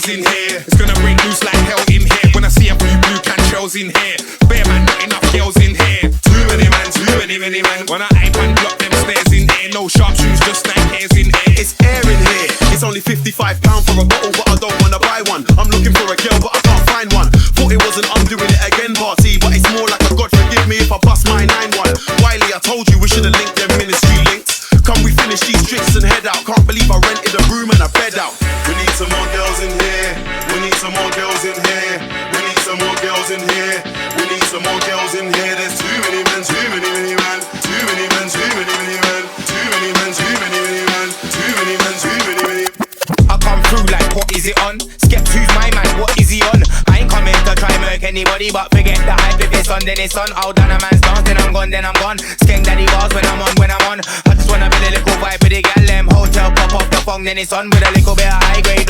girls in here. It's gonna break loose like hell in here. When I see a few blue can shells in here. Bare man, not enough girls in here. Too many man. When I hype and block them stairs in here. No sharp shoes, just 9 hairs in here. It's air in here. It's only £55 for a bottle, but I don't wanna buy one. I'm looking for a girl, but I can't find one. Thought it wasn't I'm doing it again party, but it's more like a God forgive me if I bust my 9-1. Wiley, I told you we should've linked them ministry links. Come we finish these tricks and head out. Can't believe I rented a room and a bed out. We need some more girls in here. We need some more girls in here. We need some more girls in here. We need some more girls in here. There's too many men, too many man. Too many men, too many man. Too many men, too many man. Too many men, too many. I come through like, what is it on? Skep's who's my man, what is he on? I ain't coming to try murk anybody, but forget the hype. If it's on, then it's on. All done a man's dance, then I'm gone. Skeng daddy bars when I'm on. I just wanna build a little vibe with the gal, them hotel pop off the phone, then it's on with a little bit of high grade.